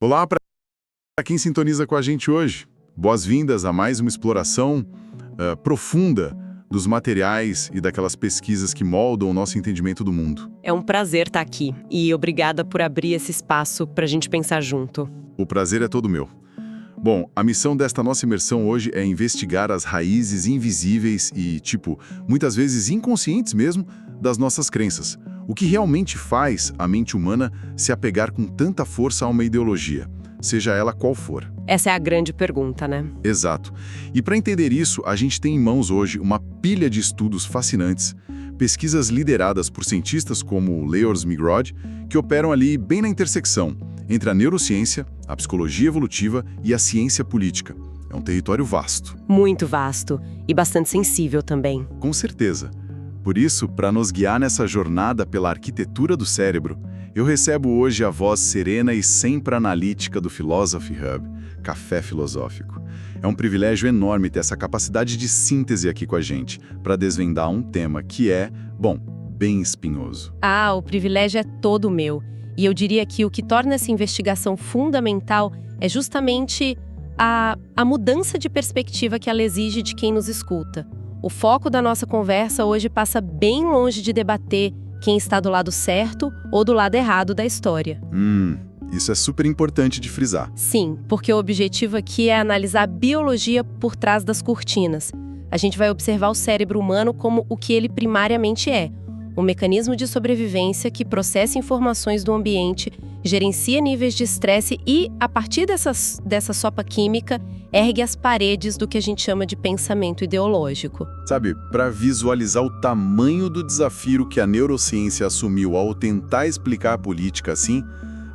Olá para quem sintoniza com a gente hoje. Boas-vindas a mais uma exploração profunda dos materiais e daquelas pesquisas que moldam o nosso entendimento do mundo. É um prazer estar aqui e obrigada por abrir esse espaço para a gente pensar junto. O prazer é todo meu. Bom, a missão desta nossa imersão hoje é investigar as raízes invisíveis e, muitas vezes inconscientes mesmo, das nossas crenças. O que realmente faz a mente humana se apegar com tanta força a uma ideologia, seja ela qual for. Essa é a grande pergunta, né? Exato. E para entender isso, a gente tem em mãos hoje uma pilha de estudos fascinantes, pesquisas lideradas por cientistas como Leo Szmigrod, que operam ali bem na intersecção entre a neurociência, a psicologia evolutiva e a ciência política. É um território vasto. Muito vasto e bastante sensível também. Com certeza. Por isso, para nos guiar nessa jornada pela arquitetura do cérebro, eu recebo hoje a voz serena e sempre analítica do Philosophy Hub, Café Filosófico. É um privilégio enorme ter essa capacidade de síntese aqui com a gente, para desvendar um tema que é, bem espinhoso. O privilégio é todo meu. E eu diria que o que torna essa investigação fundamental é justamente a mudança de perspectiva que ela exige de quem nos escuta. O foco da nossa conversa hoje passa bem longe de debater quem está do lado certo ou do lado errado da história. Isso é super importante de frisar. Sim, porque o objetivo aqui é analisar a biologia por trás das cortinas. A gente vai observar o cérebro humano como o que ele primariamente é. Um mecanismo de sobrevivência que processa informações do ambiente, gerencia níveis de estresse e, a partir dessa sopa química, ergue as paredes do que a gente chama de pensamento ideológico. Sabe, para visualizar o tamanho do desafio que a neurociência assumiu ao tentar explicar a política assim,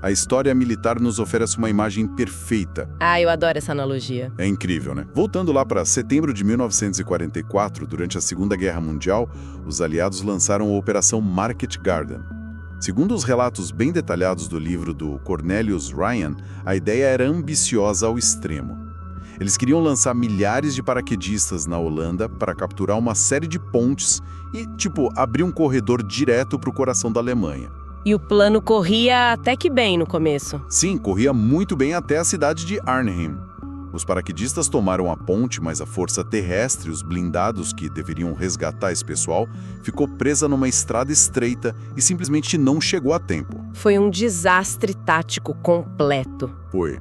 a história militar nos oferece uma imagem perfeita. Eu adoro essa analogia. É incrível, né? Voltando lá para setembro de 1944, durante a Segunda Guerra Mundial, os aliados lançaram a Operação Market Garden. Segundo os relatos bem detalhados do livro do Cornelius Ryan, a ideia era ambiciosa ao extremo. Eles queriam lançar milhares de paraquedistas na Holanda para capturar uma série de pontes e, abrir um corredor direto para o coração da Alemanha. E o plano corria até que bem no começo. Sim, corria muito bem até a cidade de Arnhem. Os paraquedistas tomaram a ponte, mas a força terrestre, os blindados que deveriam resgatar esse pessoal, ficou presa numa estrada estreita e simplesmente não chegou a tempo. Foi um desastre tático completo. Foi.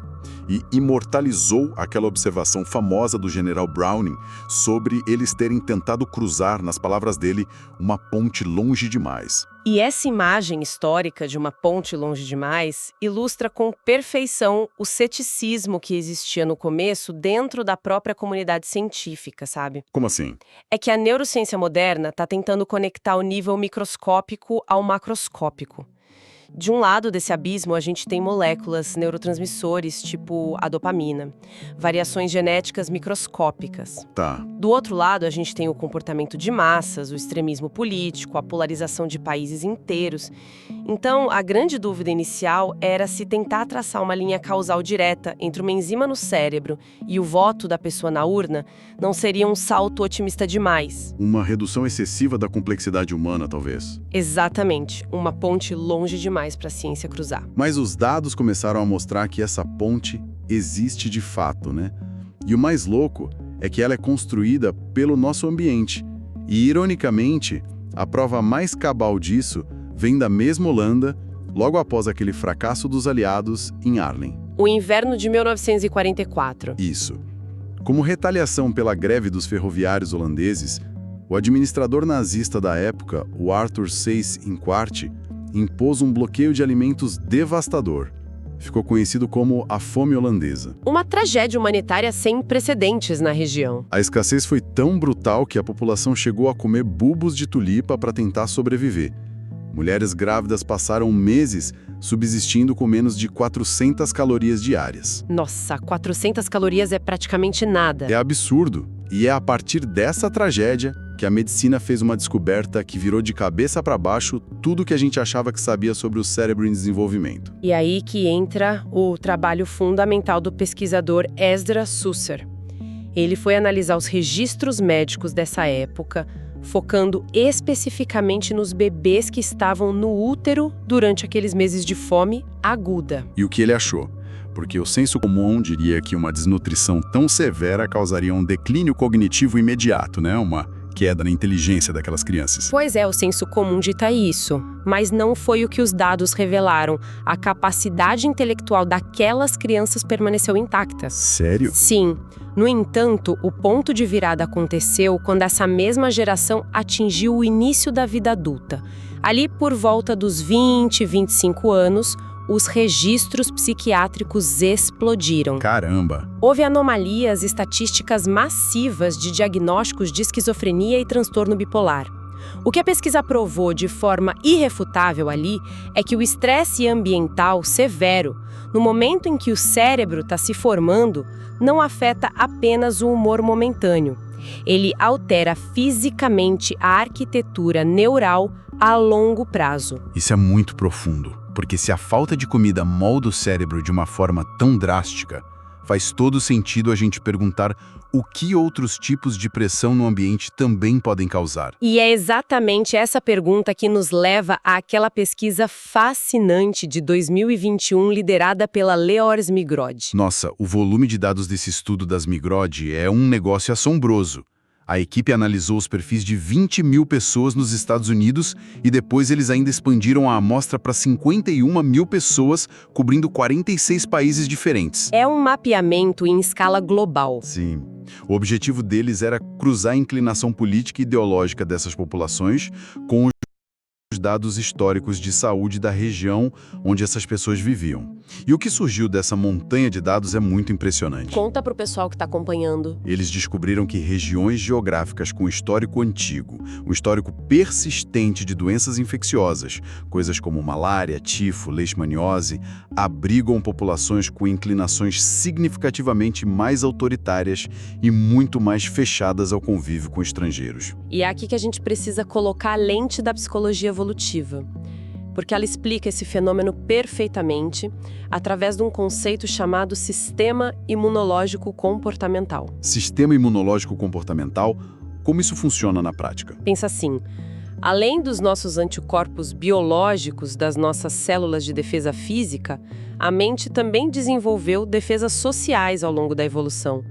E imortalizou aquela observação famosa do general Browning sobre eles terem tentado cruzar, nas palavras dele, uma ponte longe demais. E essa imagem histórica de uma ponte longe demais ilustra com perfeição o ceticismo que existia no começo dentro da própria comunidade científica, sabe? Como assim? É que a neurociência moderna está tentando conectar o nível microscópico ao macroscópico. De um lado desse abismo, a gente tem moléculas, neurotransmissores, tipo a dopamina, variações genéticas microscópicas. Tá. Do outro lado, a gente tem o comportamento de massas, o extremismo político, a polarização de países inteiros. Então, a grande dúvida inicial era se tentar traçar uma linha causal direta entre uma enzima no cérebro e o voto da pessoa na urna não seria um salto otimista demais. Uma redução excessiva da complexidade humana, talvez. Exatamente, uma ponte longe demais para a ciência cruzar. Mas os dados começaram a mostrar que essa ponte existe de fato, né? E o mais louco é que ela é construída pelo nosso ambiente. E, ironicamente, a prova mais cabal disso vem da mesma Holanda, logo após aquele fracasso dos aliados em Arnhem. O inverno de 1944. Isso. Como retaliação pela greve dos ferroviários holandeses, o administrador nazista da época, o Arthur Seyss-Inquart, impôs um bloqueio de alimentos devastador. Ficou conhecido como a fome holandesa. Uma tragédia humanitária sem precedentes na região. A escassez foi tão brutal que a população chegou a comer bulbos de tulipa para tentar sobreviver. Mulheres grávidas passaram meses subsistindo com menos de 400 calorias diárias. Nossa, 400 calorias é praticamente nada. É absurdo. E é a partir dessa tragédia que a medicina fez uma descoberta que virou de cabeça para baixo tudo que a gente achava que sabia sobre o cérebro em desenvolvimento. E aí que entra o trabalho fundamental do pesquisador Esdras Susser. Ele foi analisar os registros médicos dessa época, focando especificamente nos bebês que estavam no útero durante aqueles meses de fome aguda. E o que ele achou? porque o senso comum diria que uma desnutrição tão severa causaria um declínio cognitivo imediato, né? Uma queda na inteligência daquelas crianças. Pois é, o senso comum dita isso, mas não foi o que os dados revelaram. A capacidade intelectual daquelas crianças permaneceu intacta. Sério? Sim. No entanto, o ponto de virada aconteceu quando essa mesma geração atingiu o início da vida adulta. Ali por volta dos 20, 25 anos, os registros psiquiátricos explodiram. Caramba! Houve anomalias estatísticas massivas de diagnósticos de esquizofrenia e transtorno bipolar. O que a pesquisa provou de forma irrefutável ali é que o estresse ambiental severo, no momento em que o cérebro está se formando, não afeta apenas o humor momentâneo. Ele altera fisicamente a arquitetura neural a longo prazo. Isso é muito profundo, porque se a falta de comida molda o cérebro de uma forma tão drástica, faz todo sentido a gente perguntar o que outros tipos de pressão no ambiente também podem causar. E é exatamente essa pergunta que nos leva àquela pesquisa fascinante de 2021 liderada pela Leors Migrod. Nossa, o volume de dados desse estudo das Migrod é um negócio assombroso. A equipe analisou os perfis de 20 mil pessoas nos Estados Unidos e depois eles ainda expandiram a amostra para 51 mil pessoas, cobrindo 46 países diferentes. É um mapeamento em escala global. Sim. O objetivo deles era cruzar a inclinação política e ideológica dessas populações com os dados históricos de saúde da região onde essas pessoas viviam. E o que surgiu dessa montanha de dados é muito impressionante. Conta para o pessoal que está acompanhando. Eles descobriram que regiões geográficas com histórico antigo, um histórico persistente de doenças infecciosas, coisas como malária, tifo, leishmaniose, abrigam populações com inclinações significativamente mais autoritárias e muito mais fechadas ao convívio com estrangeiros. E é aqui que a gente precisa colocar a lente da psicologia evolutiva, porque ela explica esse fenômeno perfeitamente através de um conceito chamado sistema imunológico comportamental. Sistema imunológico comportamental, como isso funciona na prática? Pensa assim, além dos nossos anticorpos biológicos das nossas células de defesa física, a mente também desenvolveu defesas sociais ao longo da evolução.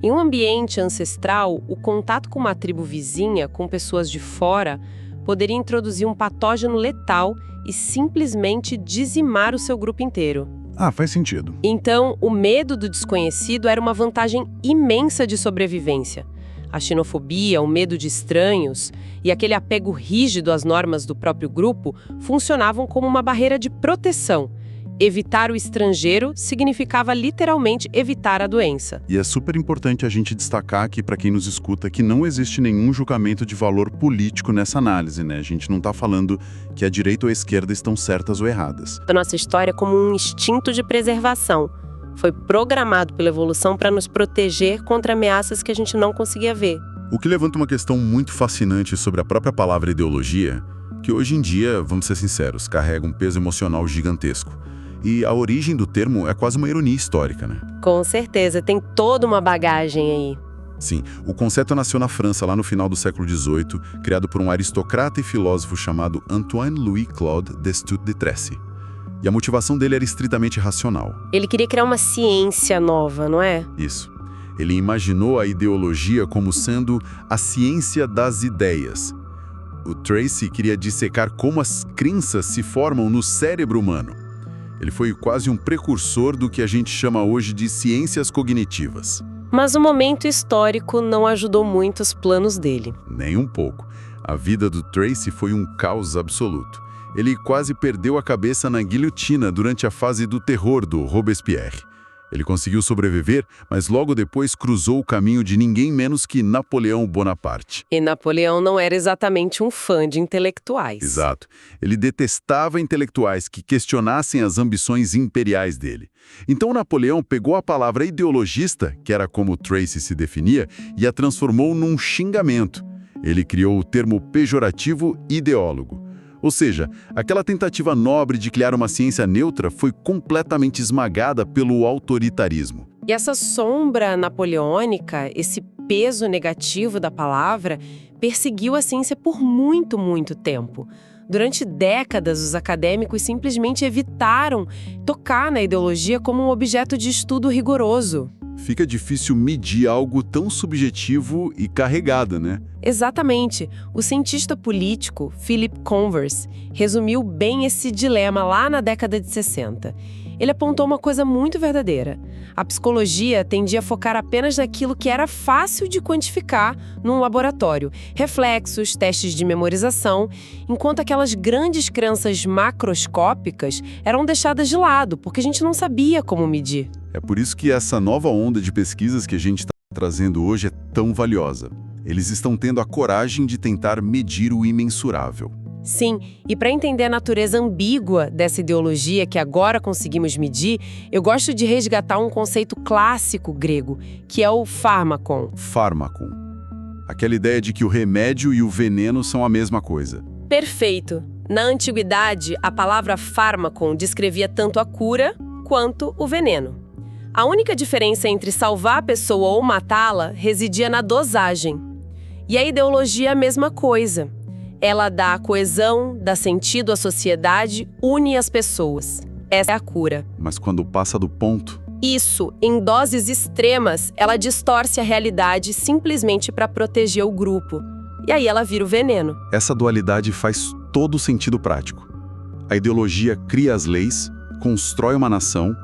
Em um ambiente ancestral, o contato com uma tribo vizinha, com pessoas de fora, poderia introduzir um patógeno letal e simplesmente dizimar o seu grupo inteiro. Ah, faz sentido. Então, o medo do desconhecido era uma vantagem imensa de sobrevivência. A xenofobia, o medo de estranhos e aquele apego rígido às normas do próprio grupo funcionavam como uma barreira de proteção. Evitar o estrangeiro significava literalmente evitar a doença. E é super importante a gente destacar aqui para quem nos escuta que não existe nenhum julgamento de valor político nessa análise, né? A gente não está falando que a direita ou a esquerda estão certas ou erradas. A nossa história é como um instinto de preservação. Foi programado pela evolução para nos proteger contra ameaças que a gente não conseguia ver. O que levanta uma questão muito fascinante sobre a própria palavra ideologia, que hoje em dia, vamos ser sinceros, carrega um peso emocional gigantesco. E a origem do termo é quase uma ironia histórica, né? Com certeza, tem toda uma bagagem aí. Sim, o conceito nasceu na França lá no final do século XVIII, criado por um aristocrata e filósofo chamado Antoine-Louis Claude Destutt de Tracy. E a motivação dele era estritamente racional. Ele queria criar uma ciência nova, não é? Isso. Ele imaginou a ideologia como sendo a ciência das ideias. O Tracy queria dissecar como as crenças se formam no cérebro humano. Ele foi quase um precursor do que a gente chama hoje de ciências cognitivas. Mas o momento histórico não ajudou muito os planos dele. Nem um pouco. A vida do Tracy foi um caos absoluto. Ele quase perdeu a cabeça na guilhotina durante a fase do terror do Robespierre. Ele conseguiu sobreviver, mas logo depois cruzou o caminho de ninguém menos que Napoleão Bonaparte. E Napoleão não era exatamente um fã de intelectuais. Exato. Ele detestava intelectuais que questionassem as ambições imperiais dele. Então Napoleão pegou a palavra ideologista, que era como Tracy se definia, e a transformou num xingamento. Ele criou o termo pejorativo ideólogo. Ou seja, aquela tentativa nobre de criar uma ciência neutra foi completamente esmagada pelo autoritarismo. E essa sombra napoleônica, esse peso negativo da palavra, perseguiu a ciência por muito, muito tempo. Durante décadas, os acadêmicos simplesmente evitaram tocar na ideologia como um objeto de estudo rigoroso. Fica difícil medir algo tão subjetivo e carregado, né? Exatamente. O cientista político Philip Converse resumiu bem esse dilema lá na década de 60. Ele apontou uma coisa muito verdadeira. A psicologia tendia a focar apenas naquilo que era fácil de quantificar num laboratório, reflexos, testes de memorização, enquanto aquelas grandes crenças macroscópicas eram deixadas de lado, porque a gente não sabia como medir. É por isso que essa nova onda de pesquisas que a gente está trazendo hoje é tão valiosa. Eles estão tendo a coragem de tentar medir o imensurável. Sim, e para entender a natureza ambígua dessa ideologia que agora conseguimos medir, eu gosto de resgatar um conceito clássico grego, que é o fármakon. Fármacon. Aquela ideia de que o remédio e o veneno são a mesma coisa. Perfeito. Na antiguidade, a palavra fármakon descrevia tanto a cura quanto o veneno. A única diferença entre salvar a pessoa ou matá-la residia na dosagem. E a ideologia é a mesma coisa. Ela dá coesão, dá sentido à sociedade, une as pessoas. Essa é a cura. Mas quando passa do ponto... Isso, em doses extremas, ela distorce a realidade simplesmente para proteger o grupo. E aí ela vira o veneno. Essa dualidade faz todo o sentido prático. A ideologia cria as leis, constrói uma nação,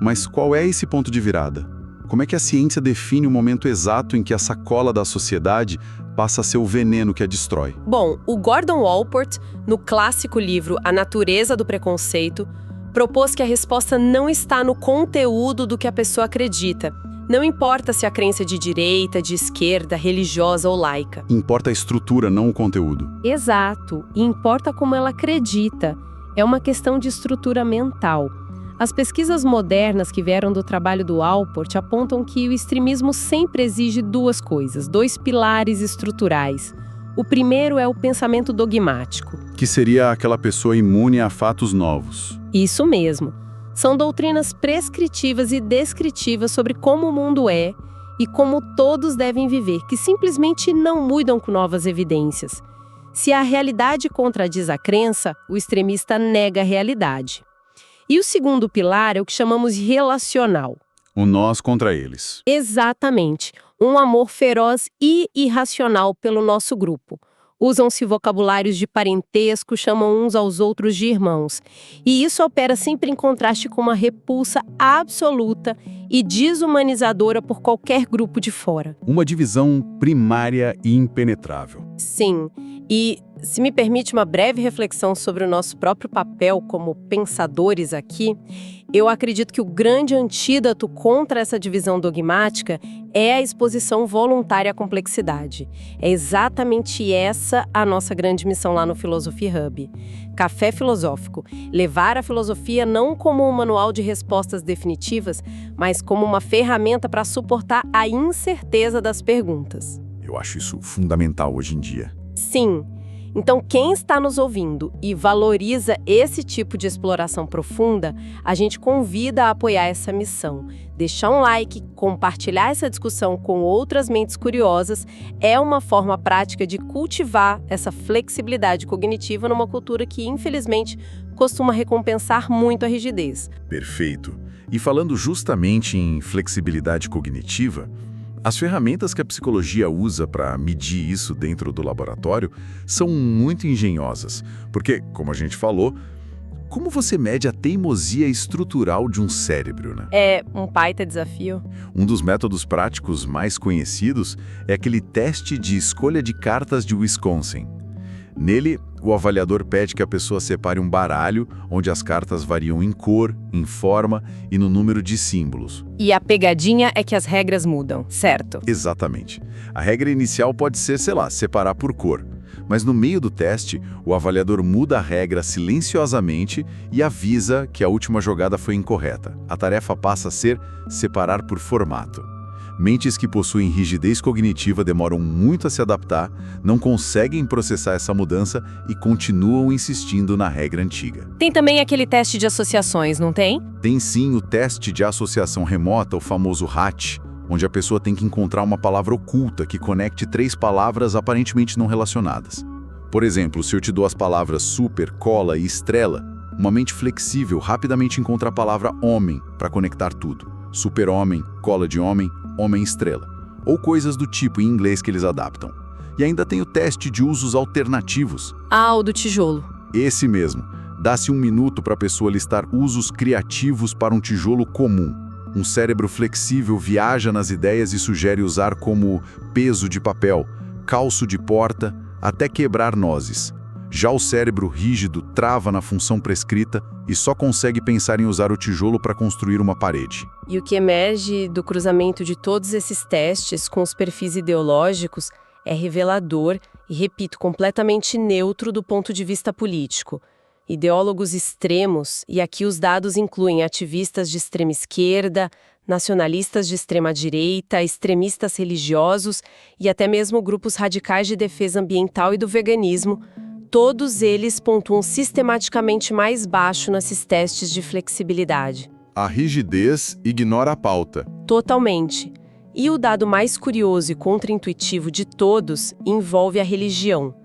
mas qual é esse ponto de virada? Como é que a ciência define o momento exato em que a sacola da sociedade passa a ser o veneno que a destrói? Bom, o Gordon Allport, no clássico livro A Natureza do Preconceito, propôs que a resposta não está no conteúdo do que a pessoa acredita. Não importa se a crença é de direita, de esquerda, religiosa ou laica. Importa a estrutura, não o conteúdo. Exato, e importa como ela acredita. É uma questão de estrutura mental. As pesquisas modernas que vieram do trabalho do Allport apontam que o extremismo sempre exige duas coisas, dois pilares estruturais. O primeiro é o pensamento dogmático. Que seria aquela pessoa imune a fatos novos. Isso mesmo. São doutrinas prescritivas e descritivas sobre como o mundo é e como todos devem viver, que simplesmente não mudam com novas evidências. Se a realidade contradiz a crença, o extremista nega a realidade. E o segundo pilar é o que chamamos relacional. O nós contra eles. Exatamente. Um amor feroz e irracional pelo nosso grupo. Usam-se vocabulários de parentesco, chamam uns aos outros de irmãos. E isso opera sempre em contraste com uma repulsa absoluta e desumanizadora por qualquer grupo de fora. Uma divisão primária e impenetrável. Sim, e se me permite uma breve reflexão sobre o nosso próprio papel como pensadores aqui, eu acredito que o grande antídoto contra essa divisão dogmática é a exposição voluntária à complexidade. É exatamente essa a nossa grande missão lá no Philosophy Hub. Café filosófico. Levar a filosofia não como um manual de respostas definitivas, mas como uma ferramenta para suportar a incerteza das perguntas. Eu acho isso fundamental hoje em dia. Sim. Então, quem está nos ouvindo e valoriza esse tipo de exploração profunda, a gente convida a apoiar essa missão. Deixar um like, compartilhar essa discussão com outras mentes curiosas é uma forma prática de cultivar essa flexibilidade cognitiva numa cultura que, infelizmente, costuma recompensar muito a rigidez. Perfeito. E falando justamente em flexibilidade cognitiva, as ferramentas que a psicologia usa para medir isso dentro do laboratório são muito engenhosas, porque, como a gente falou, como você mede a teimosia estrutural de um cérebro, né? É um baita desafio. Um dos métodos práticos mais conhecidos é aquele teste de escolha de cartas de Wisconsin. Nele, o avaliador pede que a pessoa separe um baralho onde as cartas variam em cor, em forma e no número de símbolos. E a pegadinha é que as regras mudam, certo? Exatamente. A regra inicial pode ser, separar por cor. Mas no meio do teste, o avaliador muda a regra silenciosamente e avisa que a última jogada foi incorreta. A tarefa passa a ser separar por formato. Mentes que possuem rigidez cognitiva demoram muito a se adaptar, não conseguem processar essa mudança e continuam insistindo na regra antiga. Tem também aquele teste de associações, não tem? Tem sim o teste de associação remota, o famoso HAT, onde a pessoa tem que encontrar uma palavra oculta que conecte 3 palavras aparentemente não relacionadas. Por exemplo, se eu te dou as palavras super, cola e estrela, uma mente flexível rapidamente encontra a palavra homem para conectar tudo. Super-homem, cola de homem, homem-estrela. Ou coisas do tipo em inglês que eles adaptam. E ainda tem o teste de usos alternativos. Ah, o do tijolo. Esse mesmo. Dá-se 1 minuto para a pessoa listar usos criativos para um tijolo comum. Um cérebro flexível viaja nas ideias e sugere usar como peso de papel, calço de porta, até quebrar nozes. Já o cérebro rígido trava na função prescrita e só consegue pensar em usar o tijolo para construir uma parede. E o que emerge do cruzamento de todos esses testes com os perfis ideológicos é revelador e, repito, completamente neutro do ponto de vista político. Ideólogos extremos, e aqui os dados incluem ativistas de extrema esquerda, nacionalistas de extrema direita, extremistas religiosos e até mesmo grupos radicais de defesa ambiental e do veganismo, todos eles pontuam sistematicamente mais baixo nesses testes de flexibilidade. A rigidez ignora a pauta. Totalmente. E o dado mais curioso e contraintuitivo de todos envolve a religião.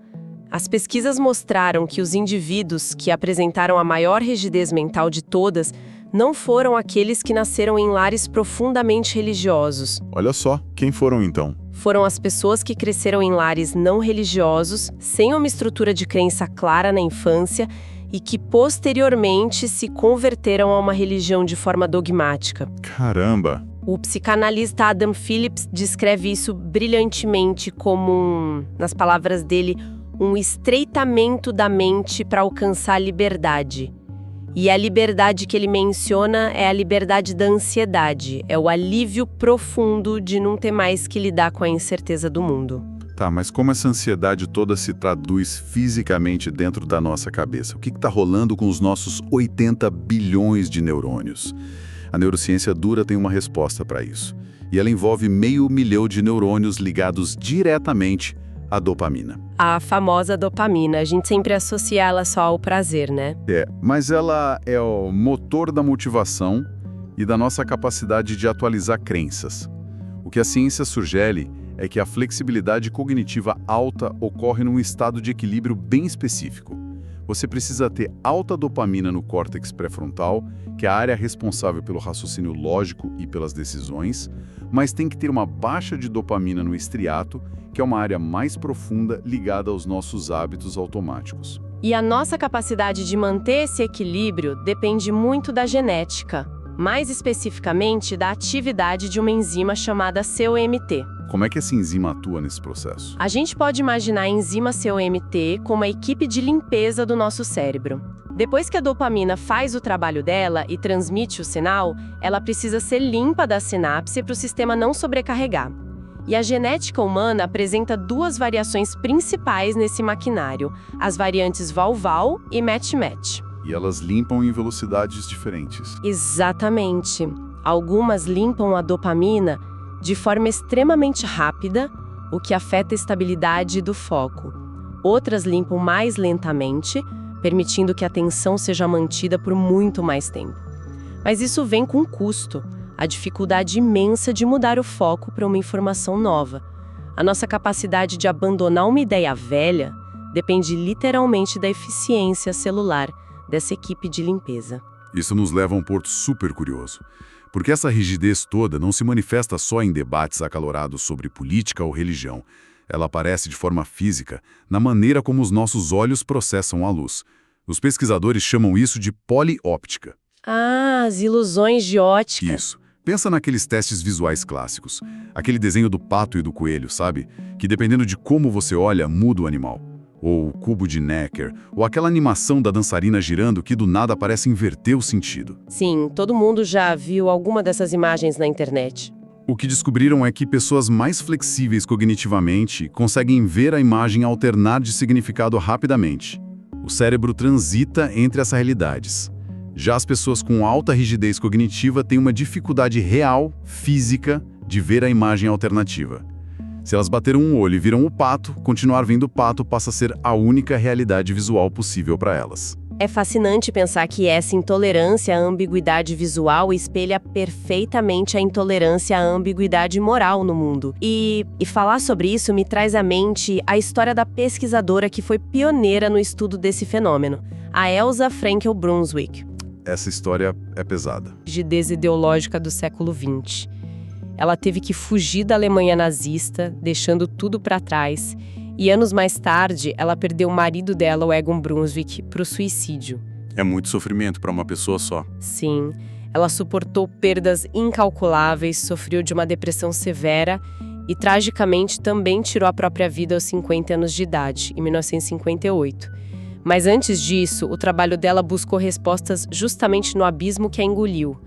As pesquisas mostraram que os indivíduos que apresentaram a maior rigidez mental de todas não foram aqueles que nasceram em lares profundamente religiosos. Olha só, quem foram então? Foram as pessoas que cresceram em lares não religiosos, sem uma estrutura de crença clara na infância e que posteriormente se converteram a uma religião de forma dogmática. Caramba! O psicanalista Adam Phillips descreve isso brilhantemente como, nas palavras dele, um estreitamento da mente para alcançar a liberdade. E a liberdade que ele menciona é a liberdade da ansiedade, é o alívio profundo de não ter mais que lidar com a incerteza do mundo. Tá, mas como essa ansiedade toda se traduz fisicamente dentro da nossa cabeça? O que está rolando com os nossos 80 bilhões de neurônios? A neurociência dura tem uma resposta para isso. E ela envolve 500 mil de neurônios ligados diretamente à dopamina. A famosa dopamina, a gente sempre associa ela só ao prazer, né? Mas ela é o motor da motivação e da nossa capacidade de atualizar crenças. O que a ciência sugere é que a flexibilidade cognitiva alta ocorre num estado de equilíbrio bem específico. Você precisa ter alta dopamina no córtex pré-frontal, que é a área responsável pelo raciocínio lógico e pelas decisões, mas tem que ter uma baixa de dopamina no estriato, que é uma área mais profunda ligada aos nossos hábitos automáticos. E a nossa capacidade de manter esse equilíbrio depende muito da genética, mais especificamente da atividade de uma enzima chamada COMT. Como é que essa enzima atua nesse processo? A gente pode imaginar a enzima COMT como a equipe de limpeza do nosso cérebro. Depois que a dopamina faz o trabalho dela e transmite o sinal, ela precisa ser limpa da sinapse para o sistema não sobrecarregar. E a genética humana apresenta 2 variações principais nesse maquinário, as variantes VAL-VAL e MATCH-MATCH. E elas limpam em velocidades diferentes. Exatamente. Algumas limpam a dopamina de forma extremamente rápida, o que afeta a estabilidade do foco. Outras limpam mais lentamente, permitindo que a atenção seja mantida por muito mais tempo. Mas isso vem com custo. A dificuldade imensa de mudar o foco para uma informação nova. A nossa capacidade de abandonar uma ideia velha depende literalmente da eficiência celular dessa equipe de limpeza. Isso nos leva a um ponto super curioso, porque essa rigidez toda não se manifesta só em debates acalorados sobre política ou religião. Ela aparece de forma física, na maneira como os nossos olhos processam a luz. Os pesquisadores chamam isso de polióptica. Ah, as ilusões de ótica. Isso. Pensa naqueles testes visuais clássicos. Aquele desenho do pato e do coelho, sabe? Que dependendo de como você olha, muda o animal. Ou o cubo de Necker, ou aquela animação da dançarina girando que do nada parece inverter o sentido. Sim, todo mundo já viu alguma dessas imagens na internet. O que descobriram é que pessoas mais flexíveis cognitivamente conseguem ver a imagem alternar de significado rapidamente. O cérebro transita entre essas realidades. Já as pessoas com alta rigidez cognitiva têm uma dificuldade real, física, de ver a imagem alternativa. Se elas bateram um olho e viram o pato, continuar vendo o pato passa a ser a única realidade visual possível para elas. É fascinante pensar que essa intolerância à ambiguidade visual espelha perfeitamente a intolerância à ambiguidade moral no mundo. E falar sobre isso me traz à mente a história da pesquisadora que foi pioneira no estudo desse fenômeno, a Elsa Frankel Brunswick. Essa história é pesada. Rigidez ideológica do século XX. Ela teve que fugir da Alemanha nazista, deixando tudo para trás. E anos mais tarde, ela perdeu o marido dela, o Egon Brunswick, para o suicídio. É muito sofrimento para uma pessoa só. Sim, ela suportou perdas incalculáveis, sofreu de uma depressão severa e, tragicamente, também tirou a própria vida aos 50 anos de idade, em 1958. Mas antes disso, o trabalho dela buscou respostas justamente no abismo que a engoliu.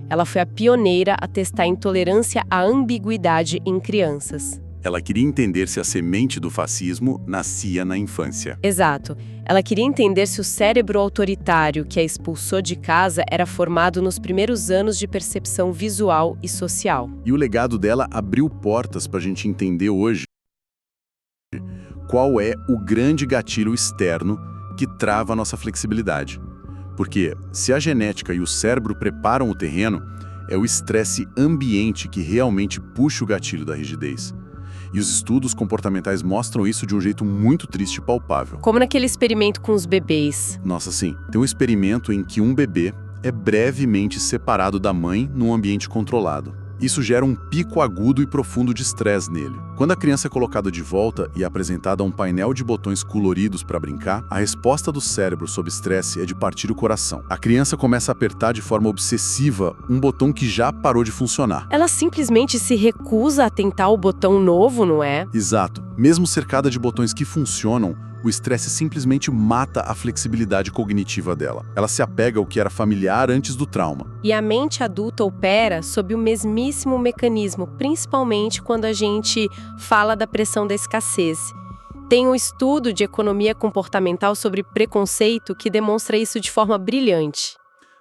Ela foi a pioneira a testar a intolerância à ambiguidade em crianças. Ela queria entender se a semente do fascismo nascia na infância. Exato. Ela queria entender se o cérebro autoritário que a expulsou de casa era formado nos primeiros anos de percepção visual e social. E o legado dela abriu portas para a gente entender hoje qual é o grande gatilho externo que trava a nossa flexibilidade. Porque se a genética e o cérebro preparam o terreno, é o estresse ambiente que realmente puxa o gatilho da rigidez. E os estudos comportamentais mostram isso de um jeito muito triste e palpável. Como naquele experimento com os bebês. Nossa, sim. Tem um experimento em que um bebê é brevemente separado da mãe num ambiente controlado. Isso gera um pico agudo e profundo de estresse nele. Quando a criança é colocada de volta e apresentada a um painel de botões coloridos para brincar, a resposta do cérebro sob estresse é de partir o coração. A criança começa a apertar de forma obsessiva um botão que já parou de funcionar. Ela simplesmente se recusa a tentar o botão novo, não é? Exato. Mesmo cercada de botões que funcionam, o estresse simplesmente mata a flexibilidade cognitiva dela. Ela se apega ao que era familiar antes do trauma. E a mente adulta opera sob o mesmíssimo mecanismo, principalmente quando a gente fala da pressão da escassez. Tem um estudo de economia comportamental sobre preconceito que demonstra isso de forma brilhante.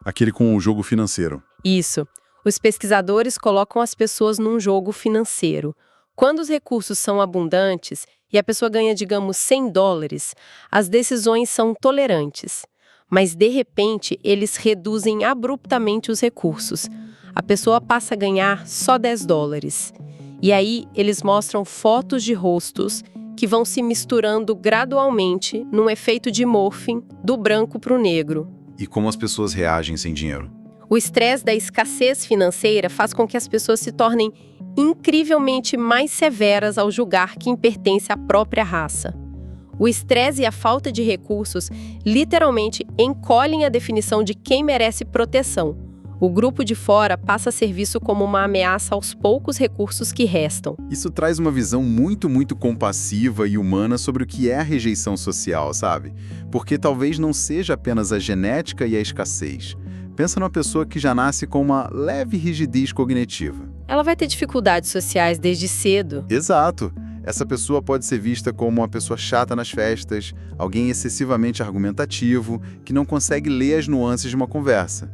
Aquele com o jogo financeiro. Isso. Os pesquisadores colocam as pessoas num jogo financeiro. Quando os recursos são abundantes e a pessoa ganha, digamos, $100, as decisões são tolerantes. Mas, de repente, eles reduzem abruptamente os recursos. A pessoa passa a ganhar só $10. E aí, eles mostram fotos de rostos que vão se misturando gradualmente num efeito de morphing do branco para o negro. E como as pessoas reagem sem dinheiro? O estresse da escassez financeira faz com que as pessoas se tornem incrivelmente mais severas ao julgar quem pertence à própria raça. O estresse e a falta de recursos literalmente encolhem a definição de quem merece proteção. O grupo de fora passa a ser visto como uma ameaça aos poucos recursos que restam. Isso traz uma visão muito compassiva e humana sobre o que é a rejeição social, sabe? Porque talvez não seja apenas a genética e a escassez. Pensa numa pessoa que já nasce com uma leve rigidez cognitiva. Ela vai ter dificuldades sociais desde cedo. Exato. Essa pessoa pode ser vista como uma pessoa chata nas festas, alguém excessivamente argumentativo, que não consegue ler as nuances de uma conversa.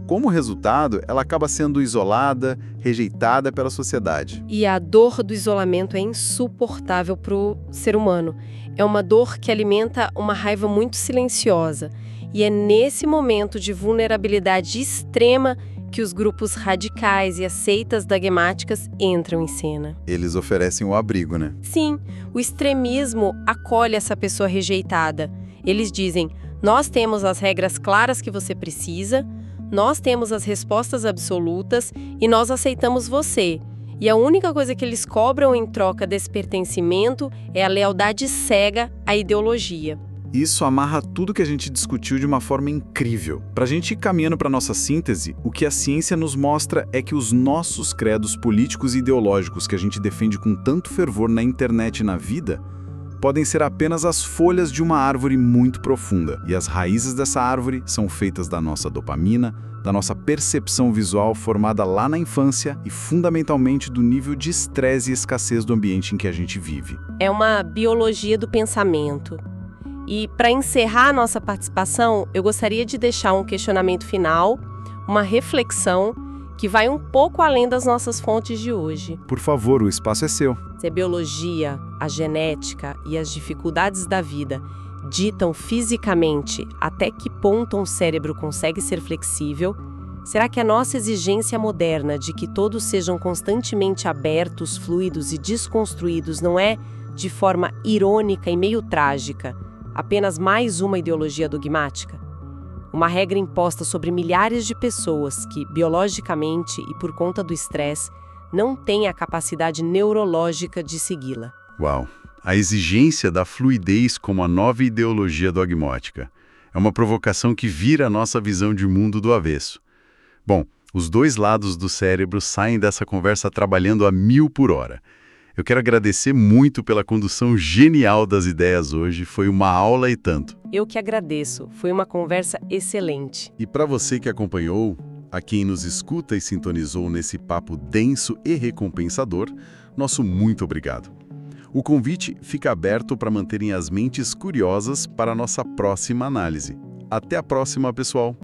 Como resultado, ela acaba sendo isolada, rejeitada pela sociedade. E a dor do isolamento é insuportável para o ser humano. É uma dor que alimenta uma raiva muito silenciosa. E é nesse momento de vulnerabilidade extrema que os grupos radicais e as seitas dogmáticas entram em cena. Eles oferecem o abrigo, né? Sim, o extremismo acolhe essa pessoa rejeitada. Eles dizem, nós temos as regras claras que você precisa, nós temos as respostas absolutas e nós aceitamos você. E a única coisa que eles cobram em troca desse pertencimento é a lealdade cega à ideologia. Isso amarra tudo que a gente discutiu de uma forma incrível. Para a gente ir caminhando para nossa síntese, o que a ciência nos mostra é que os nossos credos políticos e ideológicos que a gente defende com tanto fervor na internet e na vida podem ser apenas as folhas de uma árvore muito profunda. E as raízes dessa árvore são feitas da nossa dopamina, da nossa percepção visual formada lá na infância e fundamentalmente do nível de estresse e escassez do ambiente em que a gente vive. É uma biologia do pensamento. E para encerrar a nossa participação, eu gostaria de deixar um questionamento final, uma reflexão que vai um pouco além das nossas fontes de hoje. Por favor, o espaço é seu. Se a biologia, a genética e as dificuldades da vida ditam fisicamente até que ponto um cérebro consegue ser flexível, será que a nossa exigência moderna de que todos sejam constantemente abertos, fluidos e desconstruídos não é, de forma irônica e meio trágica, apenas mais uma ideologia dogmática? Uma regra imposta sobre milhares de pessoas que, biologicamente e por conta do estresse, não têm a capacidade neurológica de segui-la. Uau! A exigência da fluidez como a nova ideologia dogmática. É uma provocação que vira a nossa visão de mundo do avesso. Bom, os dois lados do cérebro saem dessa conversa trabalhando a 1000 por hora. Eu quero agradecer muito pela condução genial das ideias hoje, foi uma aula e tanto. Eu que agradeço, foi uma conversa excelente. E para você que acompanhou, a quem nos escuta e sintonizou nesse papo denso e recompensador, nosso muito obrigado. O convite fica aberto para manterem as mentes curiosas para a nossa próxima análise. Até a próxima, pessoal!